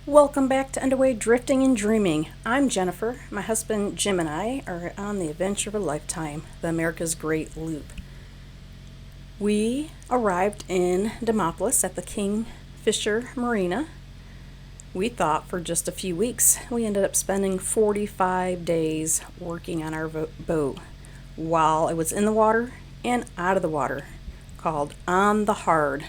Welcome back to Underway Drifting and Dreaming. I'm Jennifer. My husband Jim and I are on the adventure of a lifetime, the America's Great Loop. We arrived in Demopolis at the Kingfisher Marina. We thought for just a few weeks. We ended up spending 45 days working on our boat while it was in the water and out of the water, called On the Hard.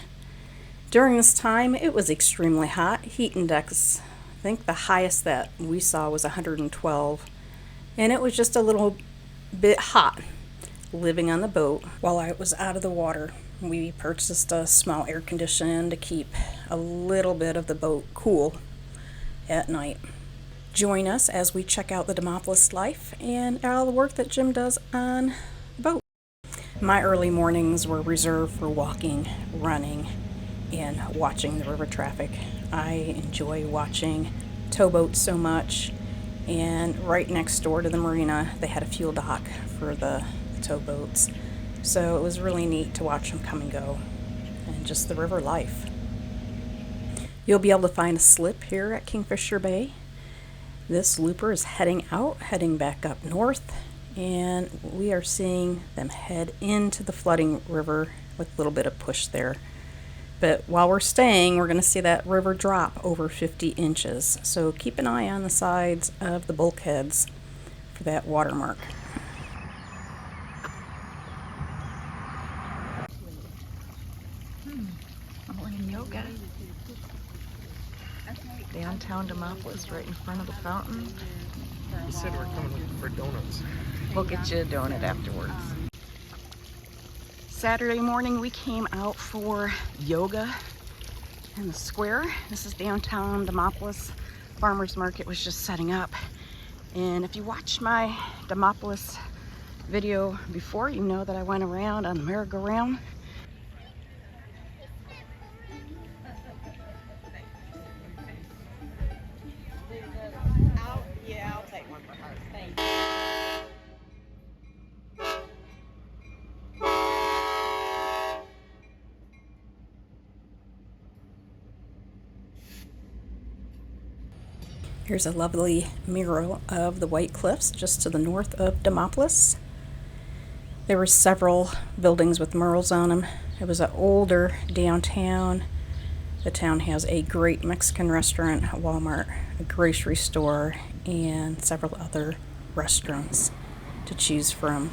During this time, it was extremely hot. Heat index, I think the highest that we saw was 112. And it was just a little bit hot living on the boat while I was out of the water. We purchased a small air conditioner to keep a little bit of the boat cool at night. Join us as we check out the Demopolis life and all the work that Jim does on the boat. My early mornings were reserved for walking, running, and watching the river traffic. I enjoy watching towboats so much, and right next door to the marina they had a fuel dock for the towboats, so it was really neat to watch them come and go, and just the river life. You'll be able to find a slip here at Kingfisher Bay. This looper is heading back up north, and we are seeing them head into the flooding river with a little bit of push there. But while we're staying, we're going to see that river drop over 50 inches. So keep an eye on the sides of the bulkheads for that watermark. Morning yoga. Downtown Demopolis, right in front of the fountain. You said we're coming looking for donuts. We'll get you a donut afterwards. Saturday morning we came out for yoga in the square. This is downtown Demopolis. Farmers market was just setting up. And if you watched my Demopolis video before, you know that I went around on the merry-go-round. Yeah, I'll take one for her. Thank you. Here's a lovely mural of the White Cliffs just to the north of Demopolis. There were several buildings with murals on them. It was an older downtown. The town has a great Mexican restaurant, a Walmart, a grocery store, and several other restaurants to choose from.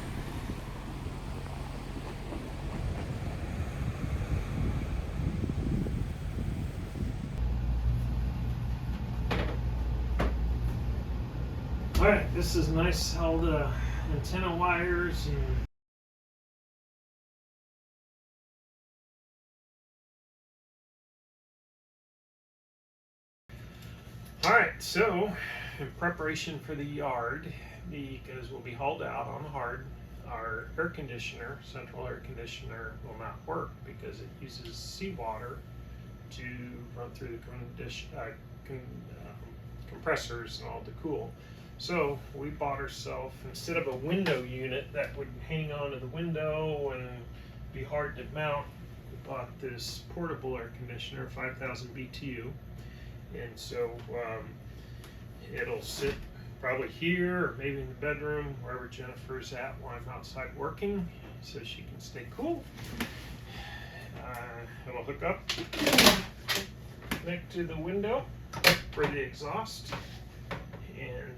Alright, this is nice, all the antenna wires and alright, so in preparation for the yard, because we'll be hauled out on the hard, our air conditioner, central air conditioner, will not work because it uses seawater to run through the compressors and all to cool. So we bought ourselves, instead of a window unit that would hang onto the window and be hard to mount, we bought this portable air conditioner, 5,000 BTU. And so it'll sit probably here or maybe in the bedroom, wherever Jennifer's at while I'm outside working, so she can stay cool. It'll hook up, connect to the window for the exhaust. And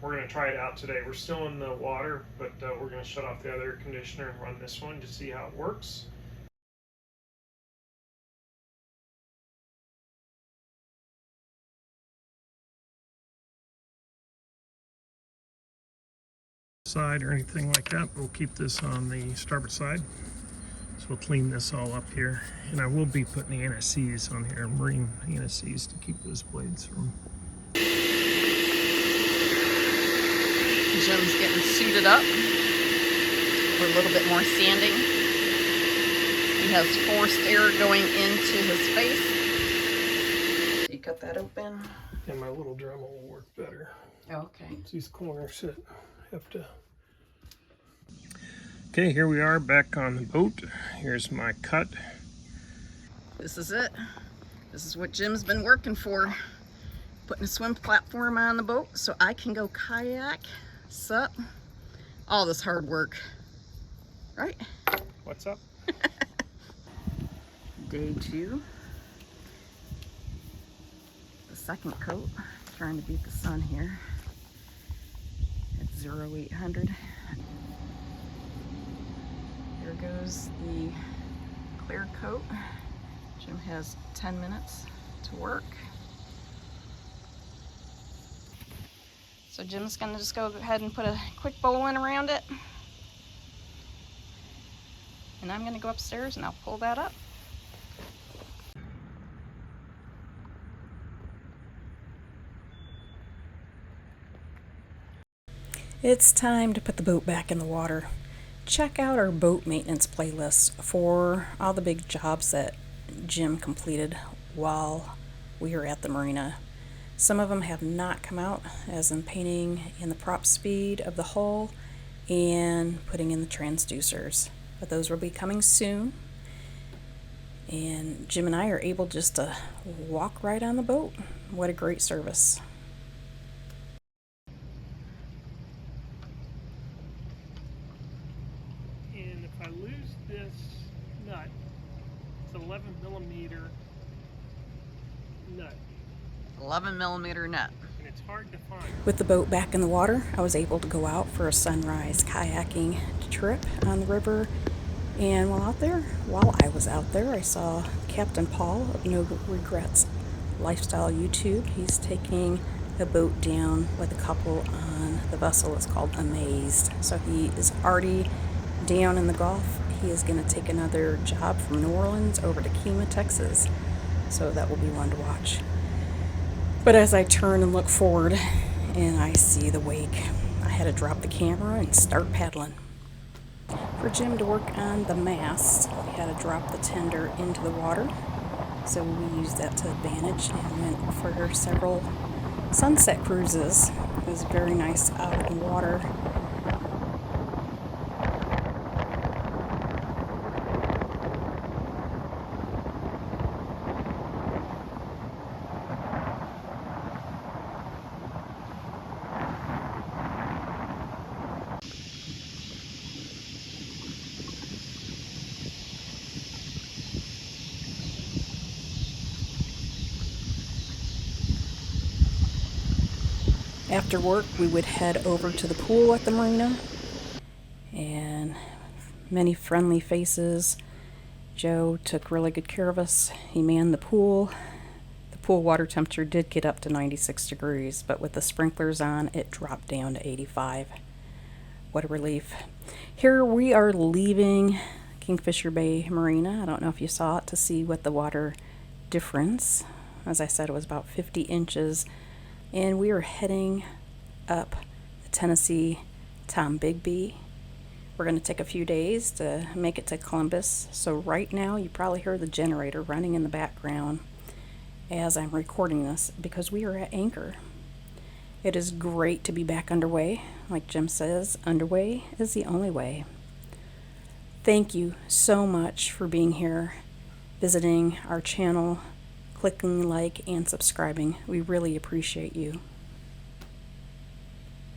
we're going to try it out today. We're still in the water, but we're going to shut off the other air conditioner and run this one to see how it works. Side or anything like that. We'll keep this on the starboard side. So we'll clean this all up here. And I will be putting the anti-seize on here, marine anti-seize, to keep those blades from... Jim's getting suited up for a little bit more sanding. He has forced air going into his face. You cut that open. And my little Dremel will work better. Okay. It's these corners that have to... Okay, here we are back on the boat. Here's my cut. This is it. This is what Jim's been working for. Putting a swim platform on the boat so I can go kayak, sup, all this hard work, right? What's up? Day 2. The second coat, trying to beat the sun here at 0800. Here goes the clear coat. Jim has 10 minutes to work. So Jim's gonna just go ahead and put a quick bowl in around it. And I'm gonna go upstairs and I'll pull that up. It's time to put the boat back in the water. Check out our boat maintenance playlist for all the big jobs that Jim completed while we were at the marina. Some of them have not come out, as in painting in the prop speed of the hull and putting in the transducers. But those will be coming soon. And Jim and I are able just to walk right on the boat. What a great service. And if I lose this nut, it's 11mm nut, 11mm nut. and it's hard to find. With the boat back in the water, I was able to go out for a sunrise kayaking trip on the river. And while I was out there, I saw Captain Paul of No Regrets Lifestyle YouTube. He's taking a boat down with a couple on the vessel. It's called Amazed. So he is already down in the Gulf. He is going to take another job from New Orleans over to Kima, Texas. So that will be one to watch. But as I turn and look forward and I see the wake, I had to drop the camera and start paddling. For Jim to work on the mast, we had to drop the tender into the water. So we used that to advantage and went for several sunset cruises. It was very nice out in water. After work, we would head over to the pool at the marina, and many friendly faces. Joe took really good care of us. He manned the pool. The pool water temperature did get up to 96 degrees, but with the sprinklers on, it dropped down to 85. What a relief. Here we are leaving Kingfisher Bay Marina. I don't know if you saw it to see what the water difference. As I said, it was about 50 inches. And we are heading up the Tennessee Tombigbee. We're going to take a few days to make it to Columbus. So right now you probably hear the generator running in the background as I'm recording this because we are at anchor. It is great to be back underway. Like Jim says, underway is the only way. Thank you so much for being here, visiting our channel, clicking like and subscribing. We really appreciate you.